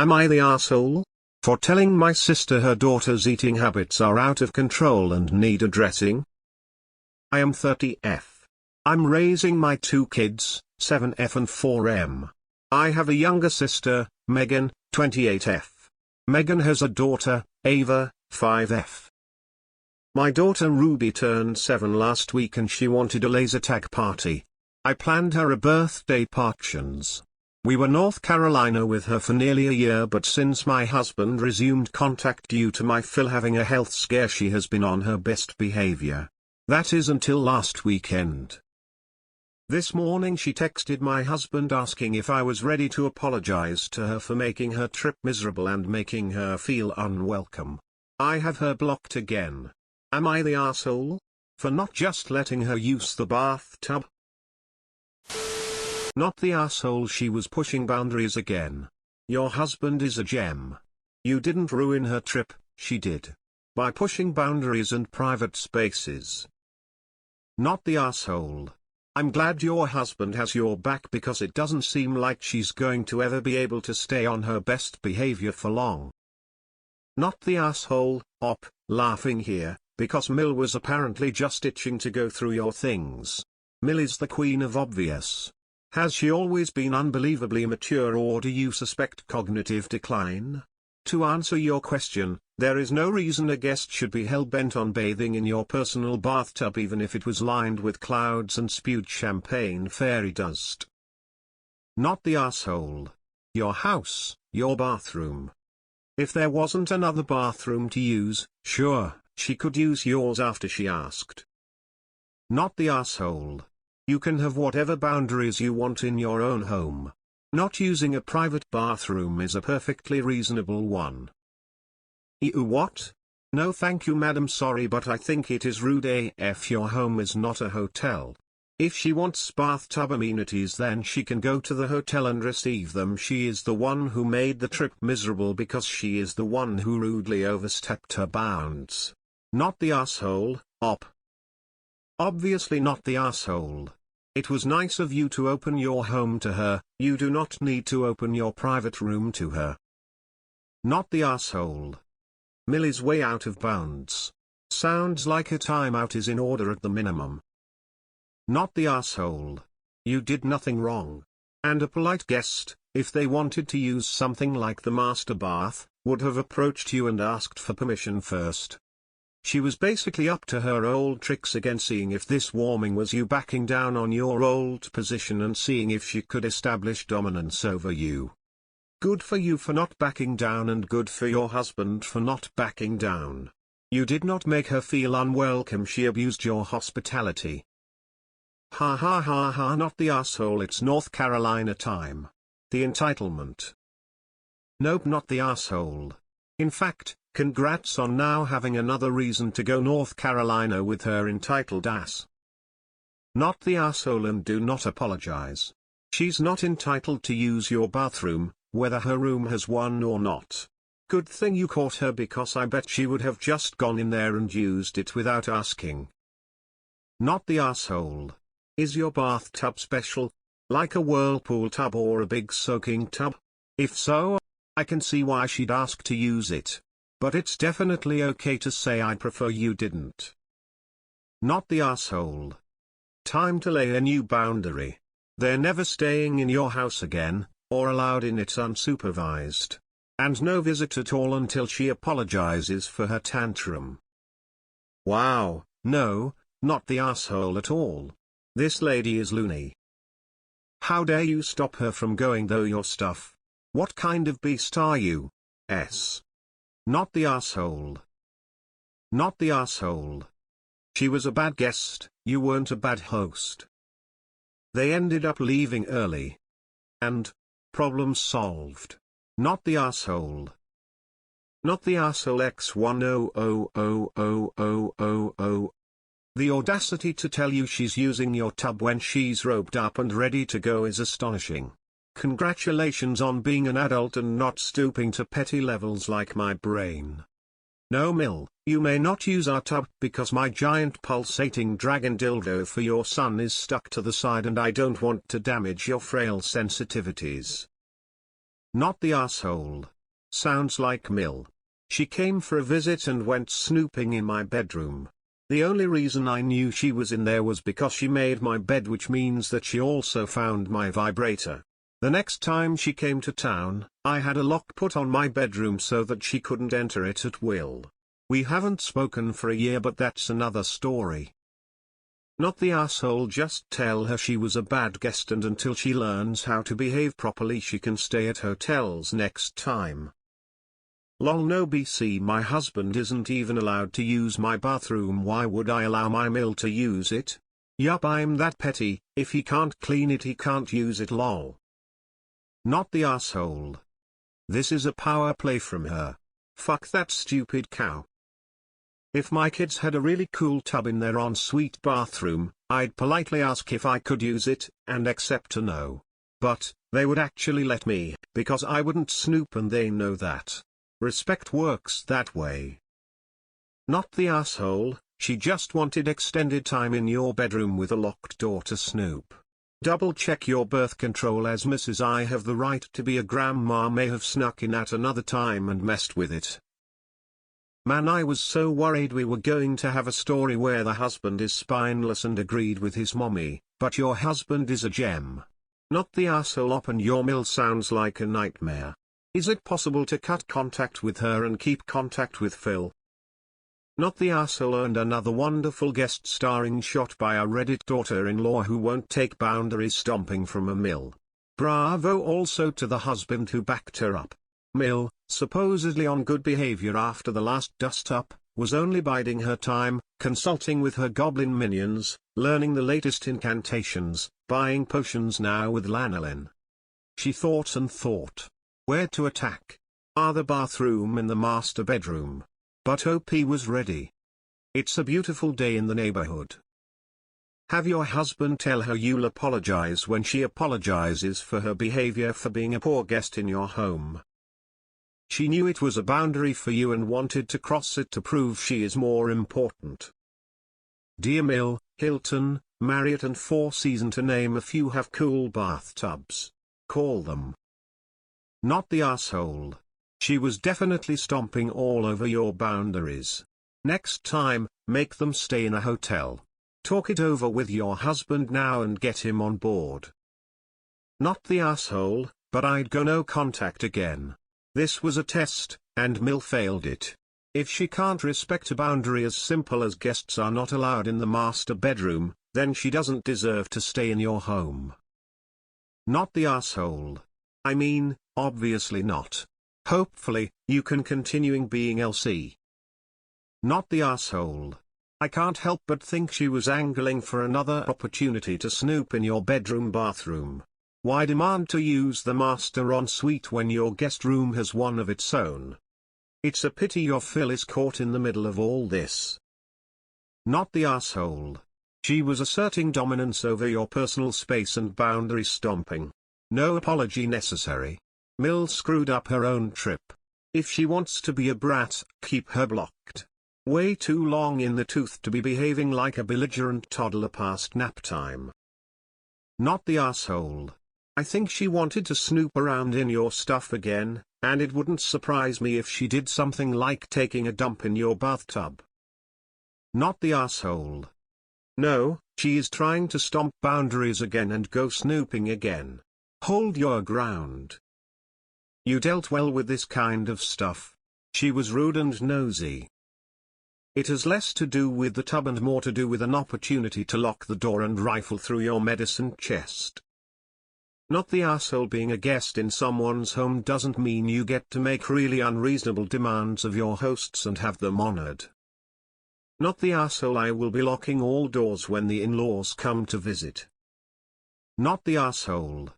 Am I the arsehole? For telling my sister her daughter's eating habits are out of control and need addressing? I am 30F. I'm raising my two kids, 7F and 4M. I have a younger sister, Megan, 28F. Megan has a daughter, Ava, 5F. My daughter Ruby turned 7 last week and she wanted a laser tag party. I planned her a birthday parties. We were North Carolina with her for nearly a year, but since my husband resumed contact due to my Phil having a health scare, she has been on her best behavior. That is until last weekend. This morning she texted my husband asking if I was ready to apologize to her for making her trip miserable and making her feel unwelcome. I have her blocked again. Am I the arsehole? For not just letting her use the bathtub? Not the arsehole, she was pushing boundaries again. Your husband is a gem. You didn't ruin her trip, she did. By pushing boundaries and private spaces. Not the arsehole. I'm glad your husband has your back because it doesn't seem like she's going to ever be able to stay on her best behavior for long. Not the arsehole, laughing here, because Mill was apparently just itching to go through your things. Mill is the queen of obvious. Has she always been unbelievably mature, or do you suspect cognitive decline? To answer your question, there is no reason a guest should be hell-bent on bathing in your personal bathtub even if it was lined with clouds and spewed champagne fairy dust. Not the arsehole. Your house, your bathroom. If there wasn't another bathroom to use, sure, she could use yours after she asked. Not the arsehole. You can have whatever boundaries you want in your own home. Not using a private bathroom is a perfectly reasonable one. Ew, what? No thank you madam, sorry, but I think it is rude AF. Your home is not a hotel. If she wants bathtub amenities, then she can go to the hotel and receive them. She is the one who made the trip miserable because she is the one who rudely overstepped her bounds. Not the arsehole, Obviously not the arsehole. It was nice of you to open your home to her, you do not need to open your private room to her. Not the arsehole. Mill is way out of bounds. Sounds like a timeout is in order at the minimum. Not the arsehole. You did nothing wrong. And a polite guest, if they wanted to use something like the master bath, would have approached you and asked for permission first. She was basically up to her old tricks again, seeing if this warming was you backing down on your old position and seeing if she could establish dominance over you. Good for you for not backing down, and good for your husband for not backing down. You did not make her feel unwelcome, she abused your hospitality. Ha ha ha ha, not the arsehole, it's North Carolina time. The entitlement. Nope, not the arsehole. In fact, congrats on now having another reason to go North Carolina with her entitled ass. Not the arsehole, and do not apologize. She's not entitled to use your bathroom, whether her room has one or not. Good thing you caught her, because I bet she would have just gone in there and used it without asking. Not the arsehole. Is your bathtub special? Like a whirlpool tub or a big soaking tub? If so, I can see why she'd ask to use it. But it's definitely okay to say I prefer you didn't. Not the arsehole. Time to lay a new boundary. They're never staying in your house again, or allowed in it unsupervised. And no visit at all until she apologizes for her tantrum. Wow, no, not the arsehole at all. This lady is loony. How dare you stop her from going though your stuff? What kind of beast are you? Not the arsehole. Not the arsehole. She was a bad guest, you weren't a bad host. They ended up leaving early. And, problem solved. Not the arsehole. Not the arsehole X10000000. The audacity to tell you she's using your tub when she's robed up and ready to go is astonishing. Congratulations on being an adult and not stooping to petty levels like my brain. No Mill, you may not use our tub because my giant pulsating dragon dildo for your son is stuck to the side and I don't want to damage your frail sensitivities. Not the asshole. Sounds like Mill. She came for a visit and went snooping in my bedroom. The only reason I knew she was in there was because she made my bed, which means that she also found my vibrator. The next time she came to town, I had a lock put on my bedroom so that she couldn't enter it at will. We haven't spoken for a year, but that's another story. Not the asshole. Just tell her she was a bad guest, and until she learns how to behave properly she can stay at hotels next time. Lol no BC, my husband isn't even allowed to use my bathroom. Why would I allow my Mill to use it? Yup, I'm that petty. If he can't clean it he can't use it lol. Not the asshole. This is a power play from her. Fuck that stupid cow. If my kids had a really cool tub in their ensuite bathroom, I'd politely ask if I could use it, and accept a no. But, they would actually let me, because I wouldn't snoop, and they know that. Respect works that way. Not the asshole. She just wanted extended time in your bedroom with a locked door to snoop. Double check your birth control, as Mrs. I have the right to be a grandma may have snuck in at another time and messed with it. Man, I was so worried we were going to have a story where the husband is spineless and agreed with his mommy, but your husband is a gem. Not the asshole. Open your Mill sounds like a nightmare. Is it possible to cut contact with her and keep contact with Phil? Not the asshole. Earned another wonderful guest starring shot by a Reddit daughter-in-law who won't take boundary stomping from a Mill. Bravo also to the husband who backed her up. Mill, supposedly on good behavior after the last dust-up, was only biding her time, consulting with her goblin minions, learning the latest incantations, buying potions now with lanolin. She thought and thought. Where to attack? The bathroom in the master bedroom. But OP was ready. It's a beautiful day in the neighborhood. Have your husband tell her you'll apologize when she apologizes for her behavior for being a poor guest in your home. She knew it was a boundary for you and wanted to cross it to prove she is more important. Dear Mill, Hilton, Marriott and Four Seasons, to name a few, have cool bathtubs. Call them. Not the asshole. She was definitely stomping all over your boundaries. Next time, make them stay in a hotel. Talk it over with your husband now and get him on board. Not the asshole, but I'd go no contact again. This was a test, and Mill failed it. If she can't respect a boundary as simple as guests are not allowed in the master bedroom, then she doesn't deserve to stay in your home. Not the asshole. I mean, obviously not. Hopefully, you can continuing being LC. Not the asshole. I can't help but think she was angling for another opportunity to snoop in your bedroom bathroom. Why demand to use the master ensuite when your guest room has one of its own? It's a pity your Phil is caught in the middle of all this. Not the asshole. She was asserting dominance over your personal space and boundary stomping. No apology necessary. Mill screwed up her own trip. If she wants to be a brat, keep her blocked. Way too long in the tooth to be behaving like a belligerent toddler past nap time. Not the asshole. I think she wanted to snoop around in your stuff again, and it wouldn't surprise me if she did something like taking a dump in your bathtub. Not the asshole. No, she is trying to stomp boundaries again and go snooping again. Hold your ground. You dealt well with this kind of stuff. She was rude and nosy. It has less to do with the tub and more to do with an opportunity to lock the door and rifle through your medicine chest. Not the asshole. Being a guest in someone's home doesn't mean you get to make really unreasonable demands of your hosts and have them honored. Not the asshole. I will be locking all doors when the in-laws come to visit. Not the asshole.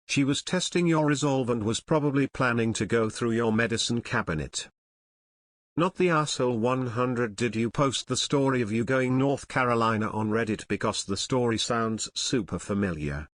She was testing your resolve and was probably planning to go through your medicine cabinet. Not the asshole. 100. Did you post the story of you going North Carolina on Reddit because the story sounds super familiar?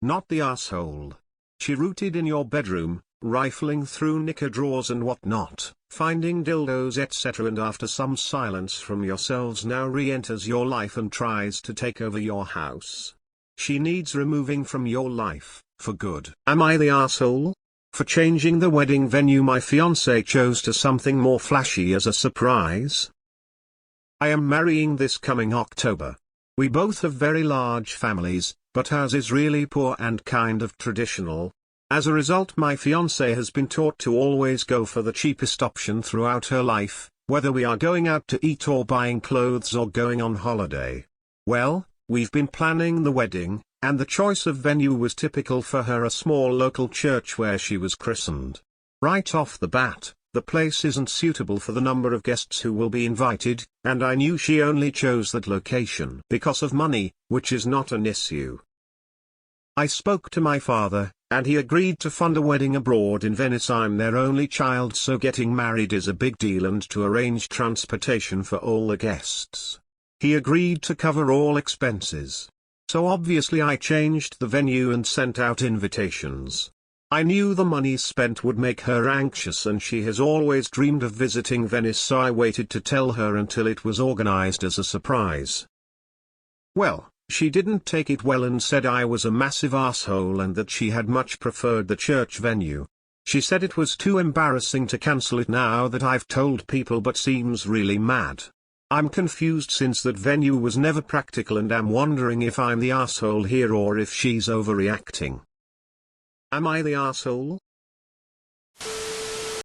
Not the asshole. She rooted in your bedroom, rifling through knicker drawers and whatnot, finding dildos etc., and after some silence from yourselves now re-enters your life and tries to take over your house. She needs removing from your life, for good. Am I the asshole? For changing the wedding venue, my fiancé chose to something more flashy as a surprise. I am marrying this coming October. We both have very large families, but hers is really poor and kind of traditional. As a result, my fiancée has been taught to always go for the cheapest option throughout her life, whether we are going out to eat or buying clothes or going on holiday. Well, we've been planning the wedding, and the choice of venue was typical for her: a small local church where she was christened. Right off the bat, the place isn't suitable for the number of guests who will be invited, and I knew she only chose that location because of money, which is not an issue. I spoke to my father, and he agreed to fund a wedding abroad in Venice. I'm their only child, so getting married is a big deal, and to arrange transportation for all the guests. He agreed to cover all expenses. So obviously I changed the venue and sent out invitations. I knew the money spent would make her anxious, and she has always dreamed of visiting Venice, so I waited to tell her until it was organized as a surprise. Well, she didn't take it well and said I was a massive asshole and that she had much preferred the church venue. She said it was too embarrassing to cancel it now that I've told people, but seems really mad. I'm confused since that venue was never practical, and am wondering if I'm the asshole here or if she's overreacting. Am I the asshole?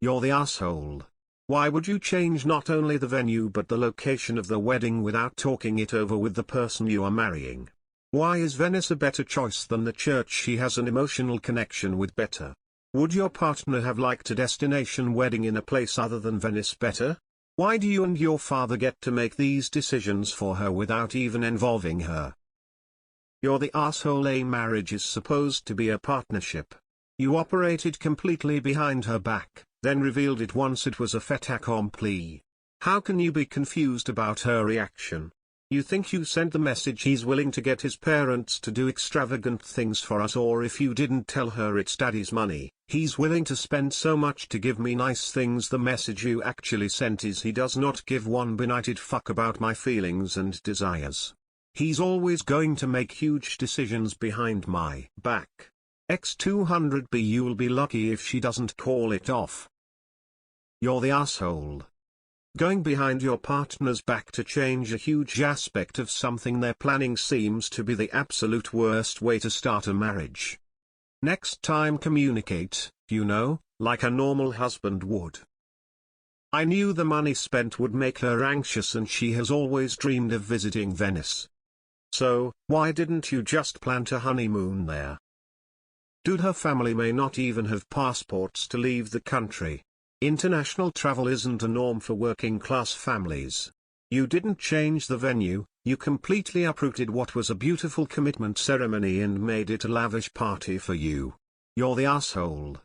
You're the asshole. Why would you change not only the venue but the location of the wedding without talking it over with the person you are marrying? Why is Venice a better choice than the church she has an emotional connection with better? Would your partner have liked a destination wedding in a place other than Venice better? Why do you and your father get to make these decisions for her without even involving her? You're the asshole. A marriage is supposed to be a partnership. You operated completely behind her back, then revealed it once it was a fait accompli. How can you be confused about her reaction? You think you sent the message he's willing to get his parents to do extravagant things for us, or if you didn't tell her it's daddy's money, he's willing to spend so much to give me nice things. The message you actually sent is he does not give one benighted fuck about my feelings and desires. He's always going to make huge decisions behind my back. X200B, you'll be lucky if she doesn't call it off. You're the asshole. Going behind your partner's back to change a huge aspect of something they're planning seems to be the absolute worst way to start a marriage. Next time communicate, like a normal husband would. I knew the money spent would make her anxious, and she has always dreamed of visiting Venice. So, why didn't you just plant a honeymoon there? Dude, her family may not even have passports to leave the country. International travel isn't a norm for working-class families. You didn't change the venue, you completely uprooted what was a beautiful commitment ceremony and made it a lavish party for you. You're the asshole.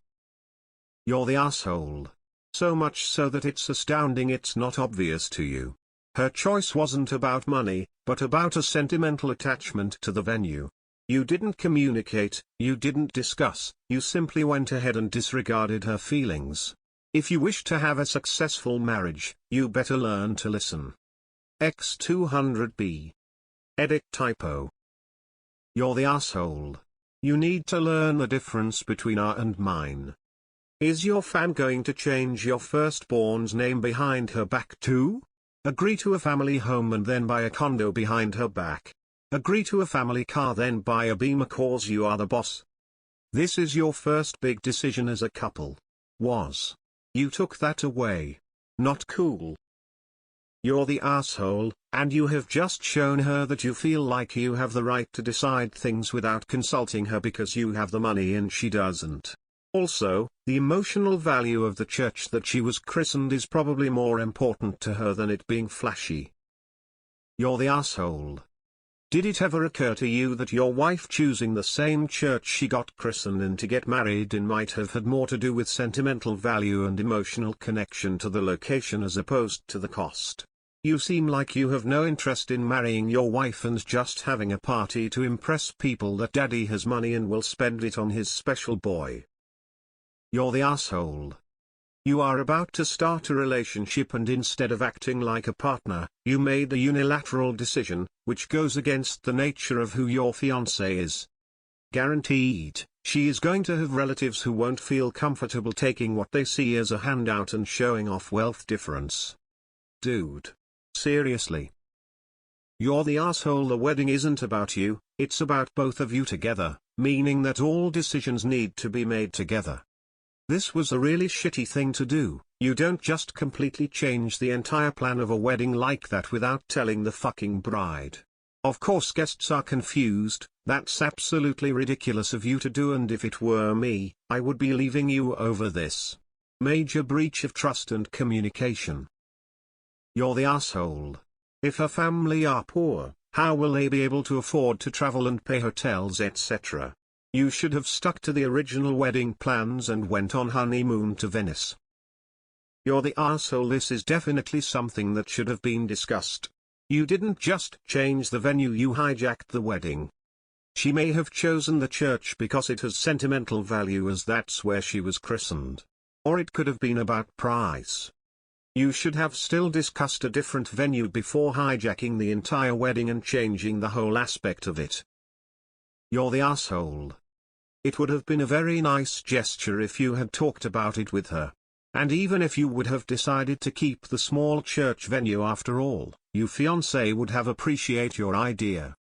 You're the asshole. So much so that it's astounding it's not obvious to you. Her choice wasn't about money, but about a sentimental attachment to the venue. You didn't communicate, you didn't discuss, you simply went ahead and disregarded her feelings. If you wish to have a successful marriage, you better learn to listen. X200B. Edit typo. You're the asshole. You need to learn the difference between our and mine. Is your fam going to change your firstborn's name behind her back too? Agree to a family home and then buy a condo behind her back. Agree to a family car then buy a Beamer cause you are the boss. This is your first big decision as a couple. You took that away. Not cool. You're the asshole, and you have just shown her that you feel like you have the right to decide things without consulting her because you have the money and she doesn't. Also, the emotional value of the church that she was christened is probably more important to her than it being flashy. You're the asshole. Did it ever occur to you that your wife choosing the same church she got christened in to get married in might have had more to do with sentimental value and emotional connection to the location as opposed to the cost? You seem like you have no interest in marrying your wife and just having a party to impress people that daddy has money and will spend it on his special boy. You're the asshole. You are about to start a relationship, and instead of acting like a partner, you made a unilateral decision, which goes against the nature of who your fiancé is. Guaranteed, She is going to have relatives who won't feel comfortable taking what they see as a handout and showing off wealth difference. Dude. Seriously. You're the asshole. The wedding isn't about you, it's about both of you together, meaning that all decisions need to be made together. This was a really shitty thing to do. You don't just completely change the entire plan of a wedding like that without telling the fucking bride. Of course guests are confused, that's absolutely ridiculous of you to do, and if it were me, I would be leaving you over this. Major breach of trust and communication. You're the asshole. If her family are poor, how will they be able to afford to travel and pay hotels etc.? You should have stuck to the original wedding plans and went on honeymoon to Venice. You're the asshole. This is definitely something that should have been discussed. You didn't just change the venue, you hijacked the wedding. She may have chosen the church because it has sentimental value as that's where she was christened. Or it could have been about price. You should have still discussed a different venue before hijacking the entire wedding and changing the whole aspect of it. You're the asshole. It would have been a very nice gesture if you had talked about it with her. And even if you would have decided to keep the small church venue after all, your fiancé would have appreciated your idea.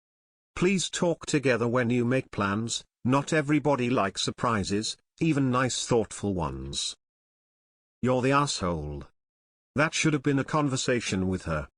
Please talk together when you make plans. Not everybody likes surprises, even nice thoughtful ones. You're the asshole. That should have been a conversation with her.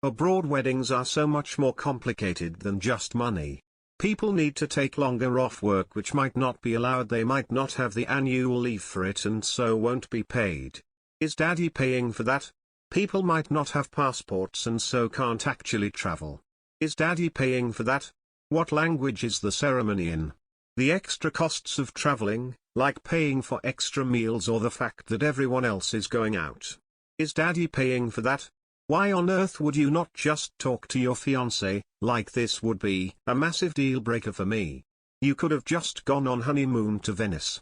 Abroad weddings are so much more complicated than just money. People need to take longer off work which might not be allowed, they might not have the annual leave for it and so won't be paid. Is daddy paying for that? People might not have passports and so can't actually travel. Is daddy paying for that? What language is the ceremony in? The extra costs of traveling, like paying for extra meals or the fact that everyone else is going out. Is daddy paying for that? Why on earth would you not just talk to your fiancé? Like this would be a massive deal breaker for me. You could have just gone on honeymoon to Venice.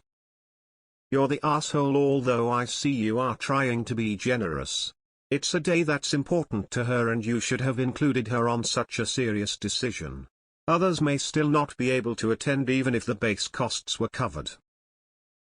You're the asshole. Although I see you are trying to be generous. It's a day that's important to her and you should have included her on such a serious decision. Others may still not be able to attend even if the base costs were covered.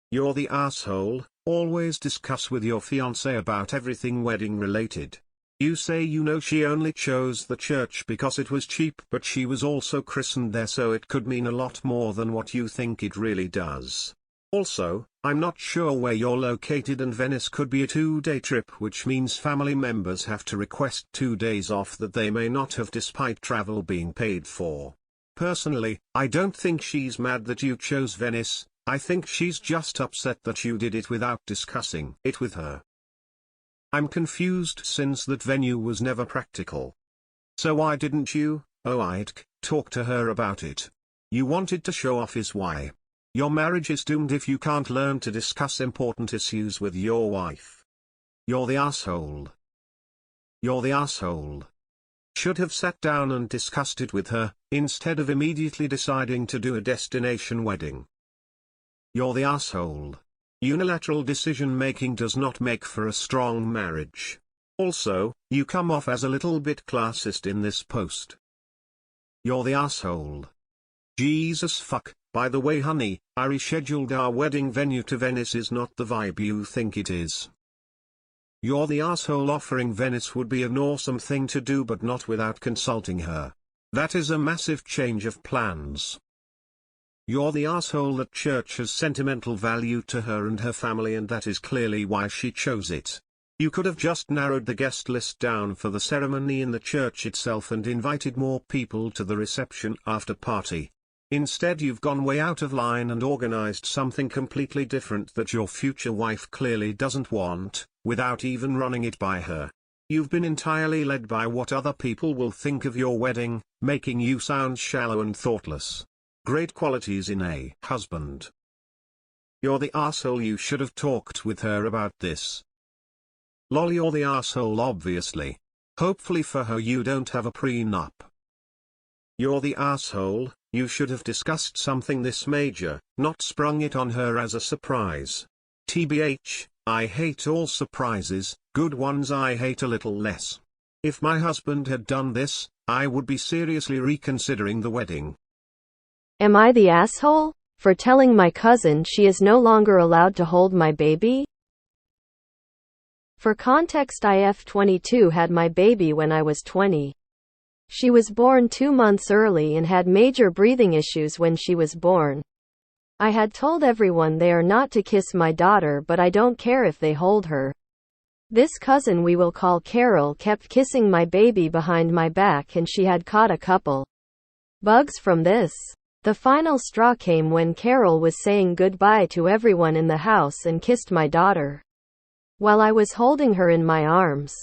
You're the asshole. Always discuss with your fiancé about everything wedding related. You say you know she only chose the church because it was cheap, but she was also christened there, so it could mean a lot more than what you think it really does. Also, I'm not sure where you're located and Venice could be a 2-day trip, which means family members have to request 2 days off that they may not have despite travel being paid for. Personally, I don't think she's mad that you chose Venice. I think she's just upset that you did it without discussing it with her. I'm confused since that venue was never practical. So why didn't you, AITA, talk to her about it? You wanted to show off is why. Your marriage is doomed if you can't learn to discuss important issues with your wife. You're the asshole. You're the asshole. Should have sat down and discussed it with her, instead of immediately deciding to do a destination wedding. You're the asshole. Unilateral decision-making does not make for a strong marriage. Also, you come off as a little bit classist in this post. You're the asshole. Jesus fuck, by the way honey, I rescheduled our wedding venue to Venice is not the vibe you think it is. You're the asshole. Offering Venice would be an awesome thing to do but not without consulting her. That is a massive change of plans. You're the asshole. That church has sentimental value to her and her family and that is clearly why she chose it. You could have just narrowed the guest list down for the ceremony in the church itself and invited more people to the reception after party. Instead you've gone way out of line and organized something completely different that your future wife clearly doesn't want, without even running it by her. You've been entirely led by what other people will think of your wedding, making you sound shallow and thoughtless. Great qualities in a husband. You're the asshole. You should have talked with her about this. Lol, you're the asshole obviously. Hopefully for her you don't have a prenup. You're the asshole. You should have discussed something this major, not sprung it on her as a surprise. TBH, I hate all surprises, good ones I hate a little less. If my husband had done this, I would be seriously reconsidering the wedding. Am I the asshole for telling my cousin she is no longer allowed to hold my baby? For context, IF22 had my baby when I was 20. She was born 2 months early and had major breathing issues when she was born. I had told everyone they are not to kiss my daughter, but I don't care if they hold her. This cousin we will call Carol kept kissing my baby behind my back, and she had caught a couple bugs from this. The final straw came when Carol was saying goodbye to everyone in the house and kissed my daughter while I was holding her in my arms.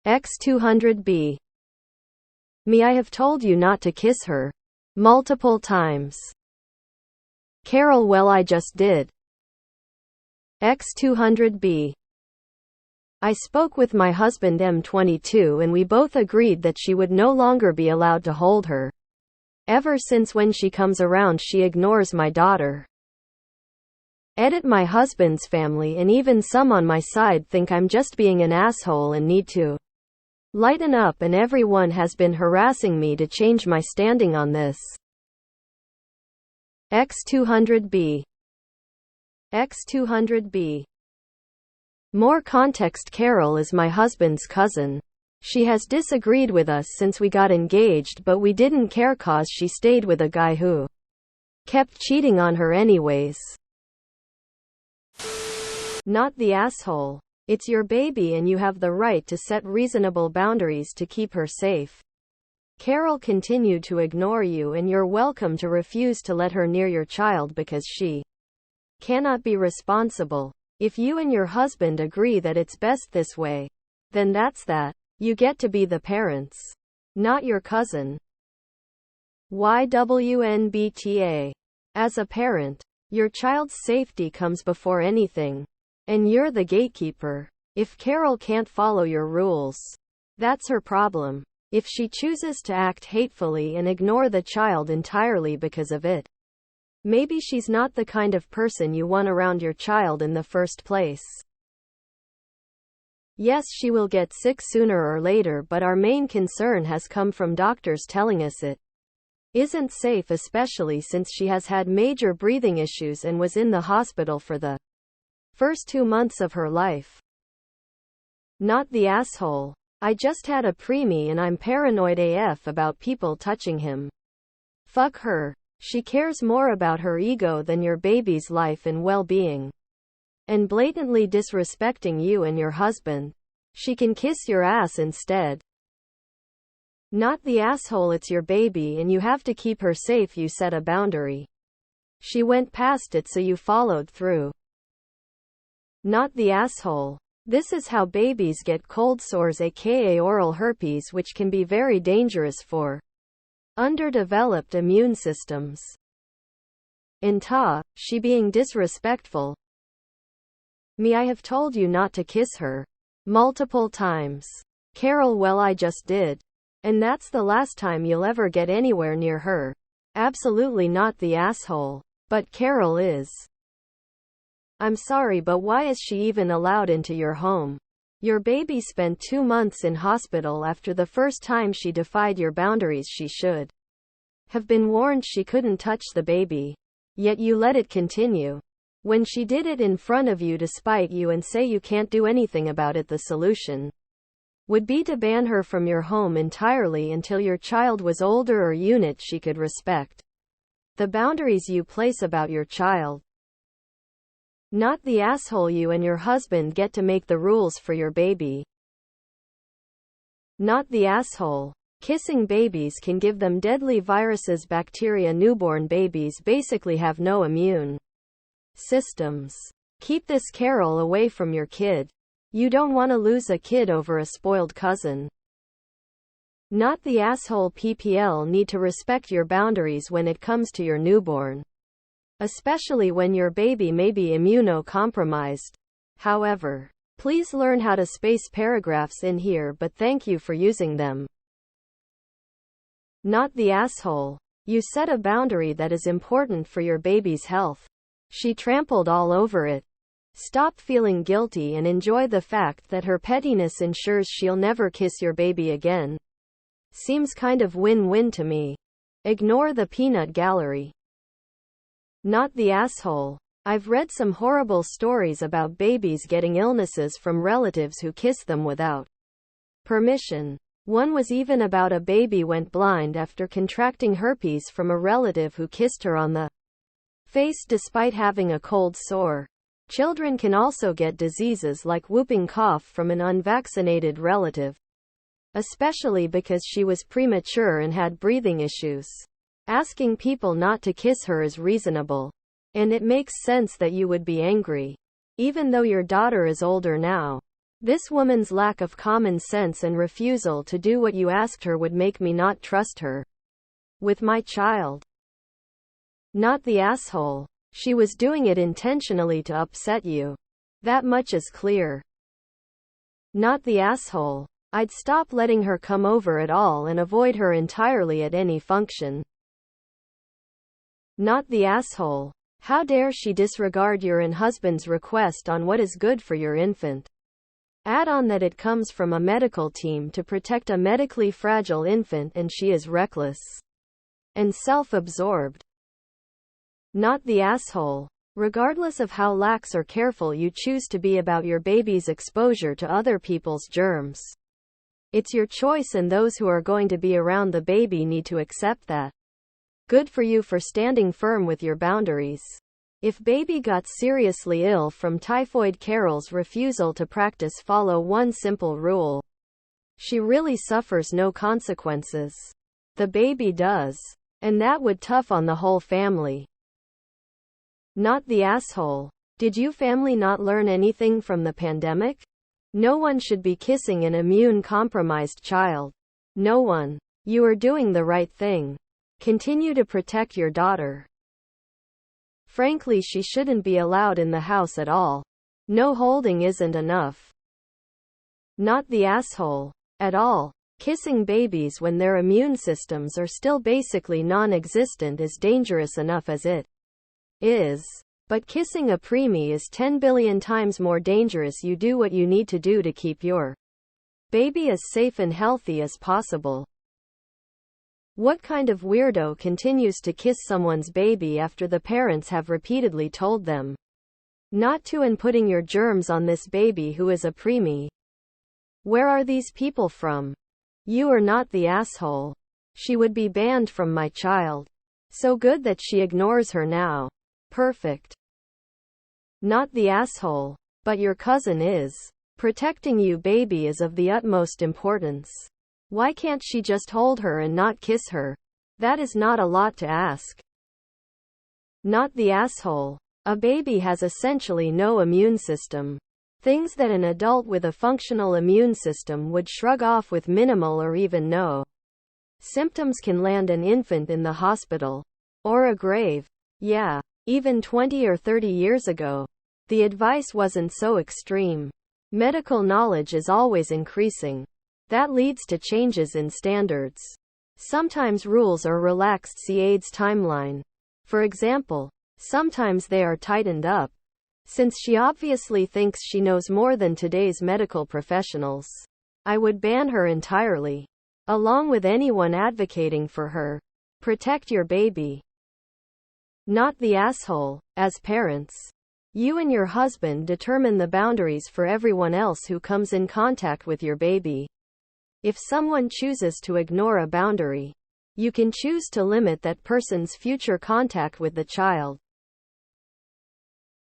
X200B. Me, I have told you not to kiss her multiple times. Carol, well, I just did. X200B. I spoke with my husband M22 and we both agreed that she would no longer be allowed to hold her. Ever since, when she comes around, she ignores my daughter. Edit. My husband's family and even some on my side think I'm just being an asshole and need to lighten up, and everyone has been harassing me to change my standing on this. X200B. X200B. More context. Carol is my husband's cousin. She has disagreed with us since we got engaged, but we didn't care cause she stayed with a guy who kept cheating on her anyways. Not the asshole. It's your baby and you have the right to set reasonable boundaries to keep her safe. Carol continued to ignore you, and you're welcome to refuse to let her near your child because she cannot be responsible. If you and your husband agree that it's best this way, then that's that. You get to be the parents, not your cousin. YWNBTA. As a parent, your child's safety comes before anything, and you're the gatekeeper. If Carol can't follow your rules, that's her problem. If she chooses to act hatefully and ignore the child entirely because of it, maybe she's not the kind of person you want around your child in the first place. Yes, she will get sick sooner or later, but our main concern has come from doctors telling us it isn't safe, especially since she has had major breathing issues and was in the hospital for the first 2 months of her life. Not the asshole. I just had a preemie and I'm paranoid AF about people touching him. Fuck her. She cares more about her ego than your baby's life and well-being. And blatantly disrespecting you and your husband. She can kiss your ass instead. Not the asshole. It's your baby and you have to keep her safe. You set a boundary. She went past it, so you followed through. Not the asshole. This is how babies get cold sores, aka oral herpes, which can be very dangerous for underdeveloped immune systems. She being disrespectful. Me, I have told you not to kiss her multiple times. Carol, well, I just did. And that's the last time you'll ever get anywhere near her. Absolutely not the asshole. But Carol is. I'm sorry, but why is she even allowed into your home? Your baby spent 2 months in hospital after the first time she defied your boundaries. She should have been warned she couldn't touch the baby. Yet you let it continue. When she did it in front of you to spite you and say you can't do anything about it, the solution would be to ban her from your home entirely until your child was older or unit she could respect the boundaries you place about your child. Not the asshole. You and your husband get to make the rules for your baby. Not the asshole. Kissing babies can give them deadly viruses, bacteria. Newborn babies basically have no immune systems. Keep this Carol away from your kid. You don't want to lose a kid over a spoiled cousin. Not the asshole. PPL need to respect your boundaries when it comes to your newborn, especially when your baby may be immunocompromised. However, please learn how to space paragraphs in here, but thank you for using them. Not the asshole. You set a boundary that is important for your baby's health. She trampled all over it. Stop feeling guilty and enjoy the fact that her pettiness ensures she'll never kiss your baby again. Seems kind of win-win to me. Ignore the peanut gallery. Not the asshole. I've read some horrible stories about babies getting illnesses from relatives who kiss them without permission. One was even about a baby went blind after contracting herpes from a relative who kissed her on the face despite having a cold sore. Children can also get diseases like whooping cough from an unvaccinated relative, especially because she was premature and had breathing issues. Asking people not to kiss her is reasonable. And it makes sense that you would be angry. Even though your daughter is older now. This woman's lack of common sense and refusal to do what you asked her would make me not trust her with my child. Not the asshole. She was doing it intentionally to upset you. That much is clear. Not the asshole. I'd stop letting her come over at all and avoid her entirely at any function. Not the asshole. How dare she disregard your and husband's request on what is good for your infant? Add on that it comes from a medical team to protect a medically fragile infant and she is reckless and self-absorbed. Not the asshole. Regardless of how lax or careful you choose to be about your baby's exposure to other people's germs, it's your choice and those who are going to be around the baby need to accept that. Good for you for standing firm with your boundaries. If baby got seriously ill from typhoid, Carol's refusal to practice follow one simple rule. She really suffers no consequences. The baby does. And that would tough on the whole family. Not the asshole. Did you family not learn anything from the pandemic? No one should be kissing an immune-compromised child. No one. You are doing the right thing. Continue to protect your daughter. Frankly, she shouldn't be allowed in the house at all. No holding isn't enough. Not the asshole. At all. Kissing babies when their immune systems are still basically non-existent is dangerous enough as it is. But kissing a preemie is 10 billion times more dangerous. You do what you need to do to keep your baby as safe and healthy as possible. What kind of weirdo continues to kiss someone's baby after the parents have repeatedly told them not to, and putting your germs on this baby who is a preemie? Where are these people from? You are not the asshole. She would be banned from my child. So good that she ignores her now. Perfect. Not the asshole. But your cousin is. Protecting you baby is of the utmost importance. Why can't she just hold her and not kiss her? That is not a lot to ask. Not the asshole. A baby has essentially no immune system. Things that an adult with a functional immune system would shrug off with minimal or even no symptoms can land an infant in the hospital. Or a grave. Yeah. Even 20 or 30 years ago, the advice wasn't so extreme. Medical knowledge is always increasing. That leads to changes in standards. Sometimes rules are relaxed. See AIDS timeline. For example, sometimes they are tightened up. Since she obviously thinks she knows more than today's medical professionals, I would ban her entirely. Along with anyone advocating for her. Protect your baby. Not the asshole. As parents, you and your husband determine the boundaries for everyone else who comes in contact with your baby. If someone chooses to ignore a boundary, you can choose to limit that person's future contact with the child.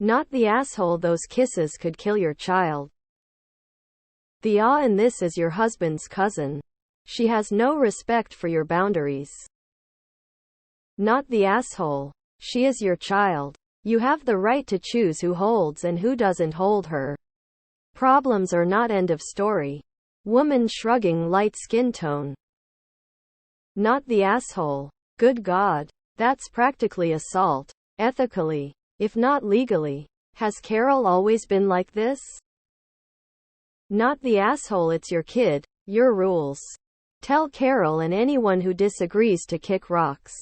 Not the asshole. Those kisses could kill your child. The in this is your husband's cousin. She has no respect for your boundaries. Not the asshole. She is your child. You have the right to choose who holds and who doesn't hold her. Problems are not end of story. Woman shrugging light skin tone. Not the asshole. Good God. That's practically assault. Ethically, if not legally. Has Carol always been like this? Not the asshole. It's your kid, your rules. Tell Carol and anyone who disagrees to kick rocks.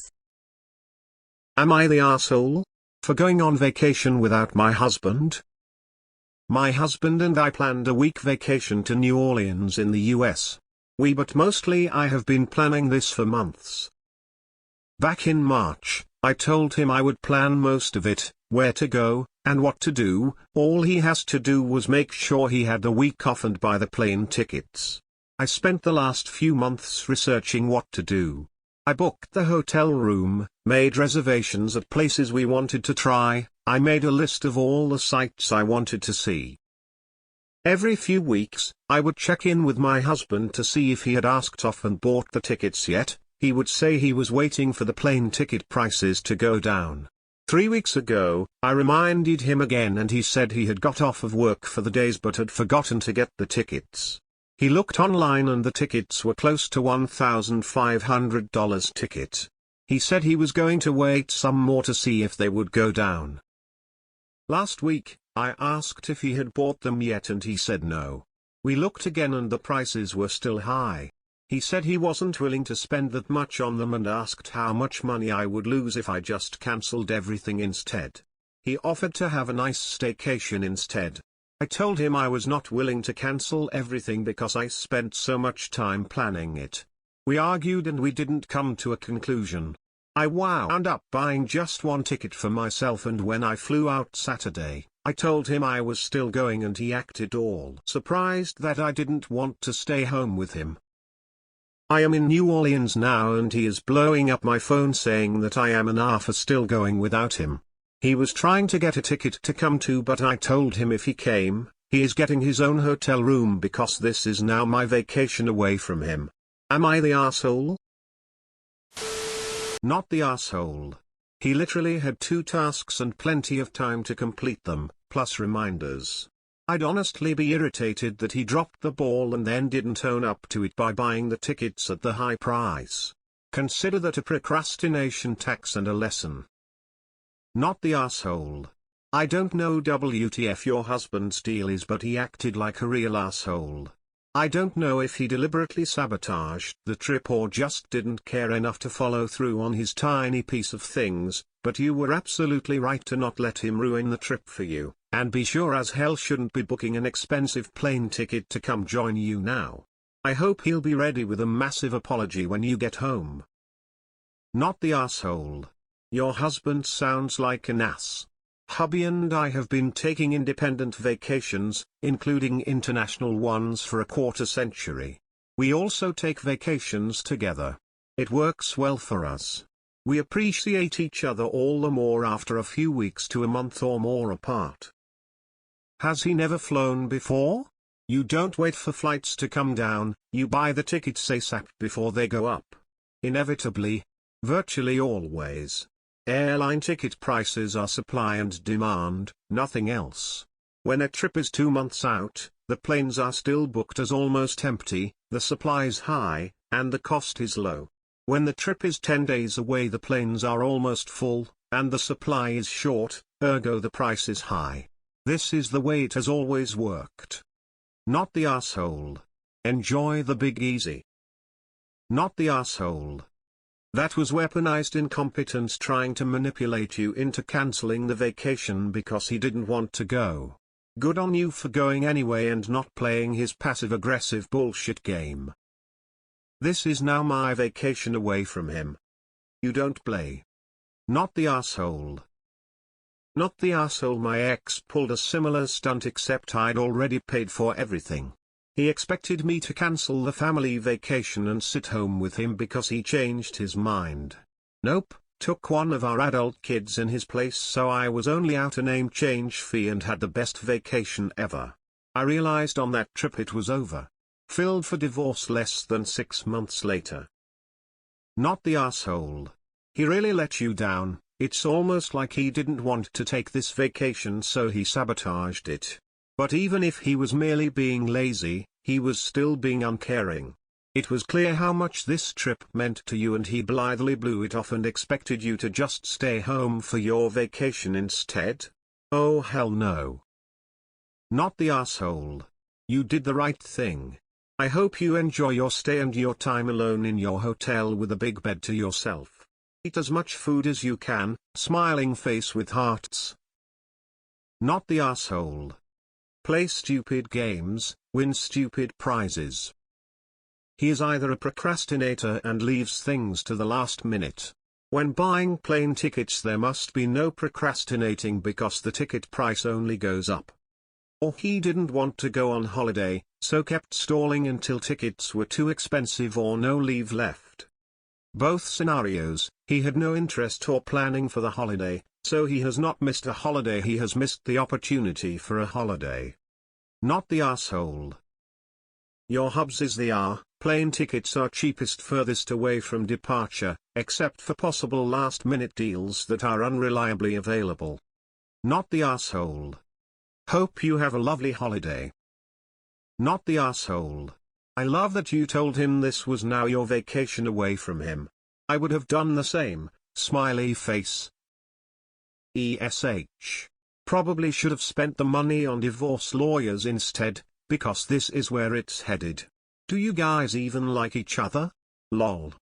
Am I the asshole for going on vacation without my husband? My husband and I planned a week vacation to New Orleans in the US. But mostly I have been planning this for months. Back in March, I told him I would plan most of it, where to go, and what to do. All he has to do was make sure he had the week off and buy the plane tickets. I spent the last few months researching what to do. I booked the hotel room, made reservations at places we wanted to try, I made a list of all the sites I wanted to see. Every few weeks, I would check in with my husband to see if he had asked off and bought the tickets yet. He would say he was waiting for the plane ticket prices to go down. 3 weeks ago, I reminded him again and he said he had got off of work for the days but had forgotten to get the tickets. He looked online and the tickets were close to $1,500 ticket. He said he was going to wait some more to see if they would go down. Last week, I asked if he had bought them yet and he said no. We looked again and the prices were still high. He said he wasn't willing to spend that much on them and asked how much money I would lose if I just cancelled everything instead. He offered to have a nice staycation instead. I told him I was not willing to cancel everything because I spent so much time planning it. We argued and we didn't come to a conclusion. I wound up buying just one ticket for myself and when I flew out Saturday, I told him I was still going and he acted all surprised that I didn't want to stay home with him. I am in New Orleans now and he is blowing up my phone saying that I am an ass for still going without him. He was trying to get a ticket to come too but I told him if he came, he is getting his own hotel room because this is now my vacation away from him. Am I the asshole? Not the asshole. He literally had 2 tasks and plenty of time to complete them, plus reminders. I'd honestly be irritated that he dropped the ball and then didn't own up to it by buying the tickets at the high price. Consider that a procrastination tax and a lesson. Not the asshole. I don't know WTF your husband's deal is but he acted like a real asshole. I don't know if he deliberately sabotaged the trip or just didn't care enough to follow through on his tiny piece of things, but you were absolutely right to not let him ruin the trip for you, and be sure as hell shouldn't be booking an expensive plane ticket to come join you now. I hope he'll be ready with a massive apology when you get home. Not the asshole. Your husband sounds like an ass. Hubby and I have been taking independent vacations, including international ones for a quarter century. We also take vacations together. It works well for us. We appreciate each other all the more after a few weeks to a month or more apart. Has he never flown before? You don't wait for flights to come down, you buy the tickets ASAP before they go up. Inevitably. Virtually always. Airline ticket prices are supply and demand, nothing else. When a trip is 2 months out, the planes are still booked as almost empty, the supply is high, and the cost is low. When the trip is 10 days away the planes are almost full, and the supply is short, ergo the price is high. This is the way it has always worked. Not the asshole. Enjoy the big easy. Not the asshole. That was weaponized incompetence trying to manipulate you into canceling the vacation because he didn't want to go. Good on you for going anyway and not playing his passive-aggressive bullshit game. This is now my vacation away from him. You don't play. Not the asshole. Not the asshole. My ex pulled a similar stunt except I'd already paid for everything. He expected me to cancel the family vacation and sit home with him because he changed his mind. Nope, took one of our adult kids in his place so I was only out a name change fee and had the best vacation ever. I realized on that trip it was over. Filed for divorce less than 6 months later. Not the asshole. He really let you down, it's almost like he didn't want to take this vacation so he sabotaged it. But even if he was merely being lazy, he was still being uncaring. It was clear how much this trip meant to you and he blithely blew it off and expected you to just stay home for your vacation instead? Oh hell no. Not the asshole. You did the right thing. I hope you enjoy your stay and your time alone in your hotel with a big bed to yourself. Eat as much food as you can, smiling face with hearts. Not the asshole. Play stupid games, win stupid prizes. He is either a procrastinator and leaves things to the last minute, When buying plane tickets there must be no procrastinating because the ticket price only goes up. Or he didn't want to go on holiday, so kept stalling until tickets were too expensive or no leave left. Both scenarios, he had no interest or planning for the holiday, so he has not missed a holiday, he has missed the opportunity for a holiday. Not the asshole. Your hubs is the plane tickets are cheapest furthest away from departure, except for possible last-minute deals that are unreliably available. Not the asshole. Hope you have a lovely holiday. Not the asshole. I love that you told him this was now your vacation away from him. I would have done the same, smiley face. ESH. Probably should have spent the money on divorce lawyers instead, because this is where it's headed. Do you guys even like each other? Lol.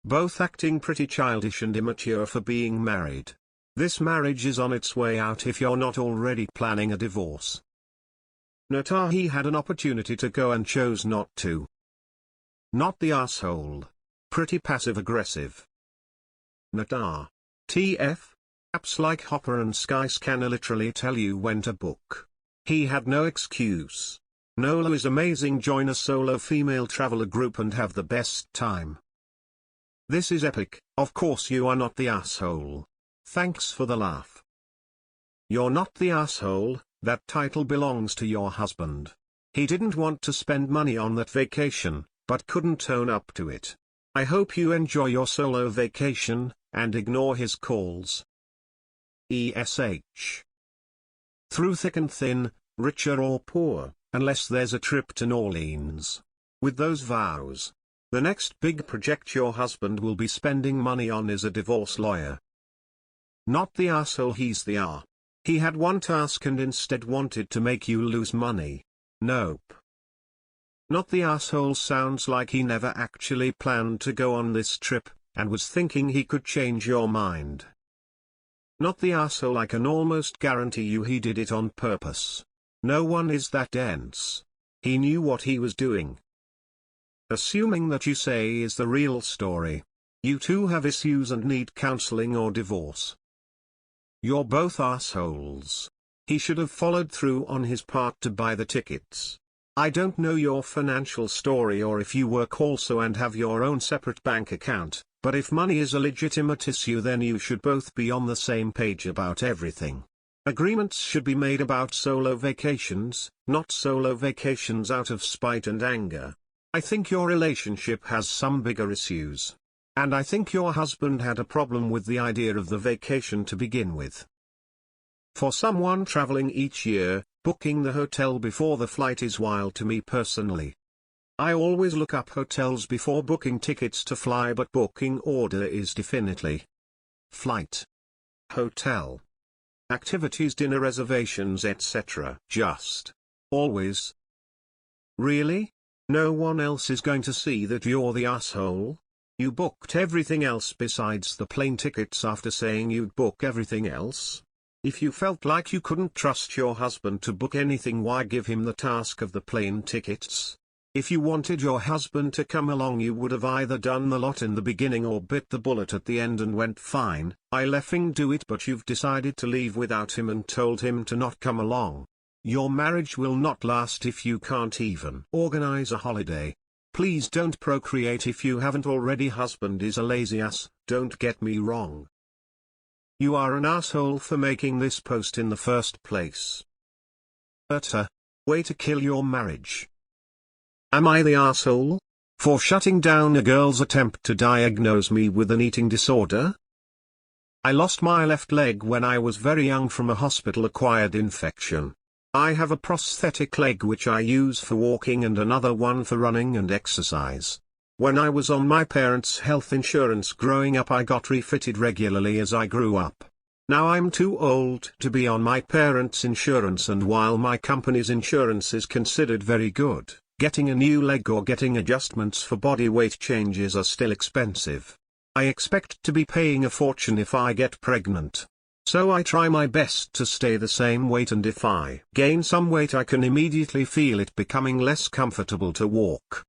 Both acting pretty childish and immature for being married. This marriage is on its way out if you're not already planning a divorce. Notar he had an opportunity to go and chose not to. Not the asshole. Pretty passive-aggressive. Notar. TF. Apps like Hopper and Skyscanner literally tell you when to book. He had no excuse. Nola is amazing, join a solo female traveler group and have the best time. This is epic, of course you are not the asshole. Thanks for the laugh. You're not the asshole, that title belongs to your husband. He didn't want to spend money on that vacation, but couldn't own up to it. I hope you enjoy your solo vacation, and ignore his calls. ESH. Through thick and thin, richer or poor, unless there's a trip to New Orleans. With those vows. The next big project your husband will be spending money on is a divorce lawyer. Not the asshole, he's the He had one task and instead wanted to make you lose money. Nope. Not the asshole sounds like he never actually planned to go on this trip, and was thinking he could change your mind. Not the asshole, I can almost guarantee you he did it on purpose. No one is that dense. He knew what he was doing. Assuming that you say is the real story. You two have issues and need counseling or divorce. You're both assholes. He should have followed through on his part to buy the tickets. I don't know your financial story or if you work also and have your own separate bank account, but if money is a legitimate issue then you should both be on the same page about everything. Agreements should be made about solo vacations, not solo vacations out of spite and anger. I think your relationship has some bigger issues. And I think your husband had a problem with the idea of the vacation to begin with. For someone traveling each year, booking the hotel before the flight is wild to me personally. I always look up hotels before booking tickets to fly, but booking order is definitely flight, hotel, activities, dinner reservations, etc. Just always. Really? No one else is going to see that you're the asshole? You booked everything else besides the plane tickets after saying you'd book everything else? If you felt like you couldn't trust your husband to book anything, why give him the task of the plane tickets? If you wanted your husband to come along, you would have either done the lot in the beginning or bit the bullet at the end and went fine, I'll effing do it, but you've decided to leave without him and told him to not come along. Your marriage will not last if you can't even organize a holiday. Please don't procreate if you haven't already. Husband is a lazy ass, don't get me wrong. You are an asshole for making this post in the first place. Way to kill your marriage. Am I the asshole? For shutting down a girl's attempt to diagnose me with an eating disorder? I lost my left leg when I was very young from a hospital-acquired infection. I have a prosthetic leg which I use for walking and another one for running and exercise. When I was on my parents' health insurance growing up, I got refitted regularly as I grew up. Now I'm too old to be on my parents' insurance, and while my company's insurance is considered very good, getting a new leg or getting adjustments for body weight changes are still expensive. I expect to be paying a fortune if I get pregnant. So I try my best to stay the same weight, and if I gain some weight I can immediately feel it becoming less comfortable to walk.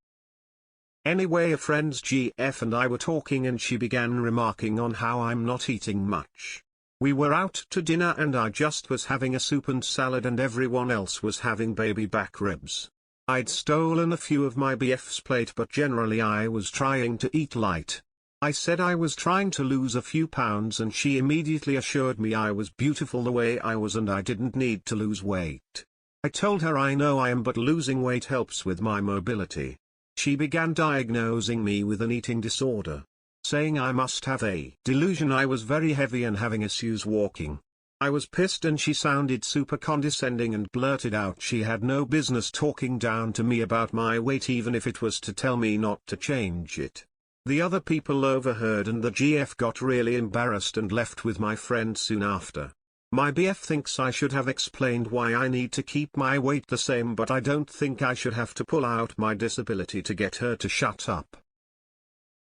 Anyway, a friend's GF and I were talking and she began remarking on how I'm not eating much. We were out to dinner and I just was having a soup and salad and everyone else was having baby back ribs. I'd stolen a few of my BF's plate, but generally I was trying to eat light. I said I was trying to lose a few pounds and she immediately assured me I was beautiful the way I was and I didn't need to lose weight. I told her I know I am, but losing weight helps with my mobility. She began diagnosing me with an eating disorder, saying I must have a delusion I was very heavy and having issues walking. I was pissed and she sounded super condescending and blurted out she had no business talking down to me about my weight, even if it was to tell me not to change it. The other people overheard and the GF got really embarrassed and left with my friend soon after. My BF thinks I should have explained why I need to keep my weight the same, but I don't think I should have to pull out my disability to get her to shut up.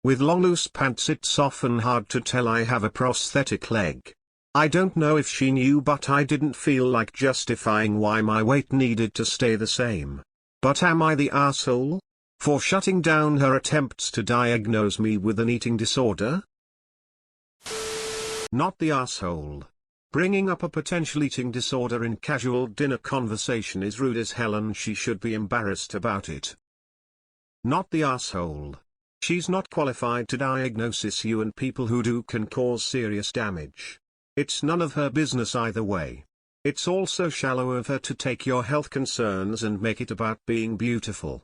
With long loose pants it's often hard to tell I have a prosthetic leg. I don't know if she knew, but I didn't feel like justifying why my weight needed to stay the same. But am I the asshole for shutting down her attempts to diagnose me with an eating disorder? Not the asshole. Bringing up a potential eating disorder in casual dinner conversation is rude as hell and she should be embarrassed about it. Not the asshole. She's not qualified to diagnose you, and people who do can cause serious damage. It's none of her business either way. It's also shallow of her to take your health concerns and make it about being beautiful.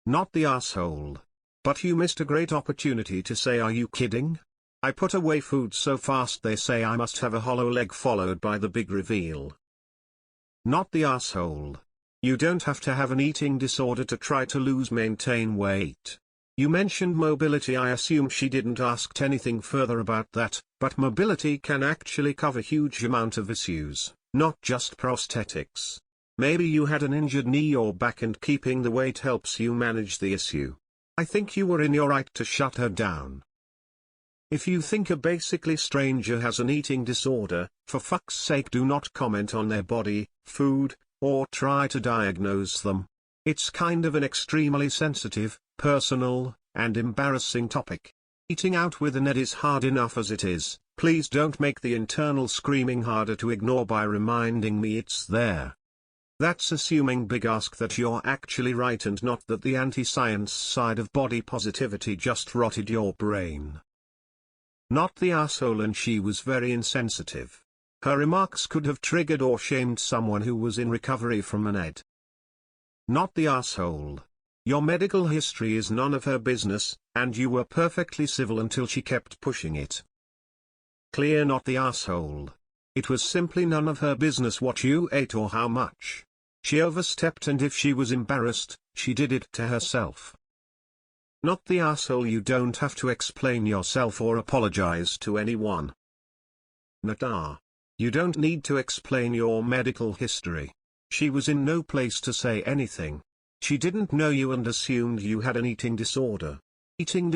Not the asshole. But you missed a great opportunity to say, "Are you kidding? I put away food so fast they say I must have a hollow leg," followed by the big reveal. Not the asshole. You don't have to have an eating disorder to try to maintain weight. You mentioned mobility. I assume she didn't ask anything further about that, but mobility can actually cover huge amount of issues, not just prosthetics. Maybe you had an injured knee or back and keeping the weight helps you manage the issue. I think you were in your right to shut her down. If you think a basically stranger has an eating disorder, for fuck's sake do not comment on their body, food, or try to diagnose them. It's kind of an extremely sensitive, personal, and embarrassing topic. Eating out with an ed is hard enough as it is. Please don't make the internal screaming harder to ignore by reminding me it's there. That's assuming big ask that you're actually right and not that the anti-science side of body positivity just rotted your brain. Not the asshole, and she was very insensitive. Her remarks could have triggered or shamed someone who was in recovery from an ed. Not the asshole. Your medical history is none of her business, and you were perfectly civil until she kept pushing it. Clear. Not the asshole. It was simply none of her business what you ate or how much. She overstepped, and if she was embarrassed, she did it to herself. Not the asshole. You don't have to explain yourself or apologize to anyone. Not. You don't need to explain your medical history. She was in no place to say anything. She didn't know you and assumed you had an eating disorder. Eating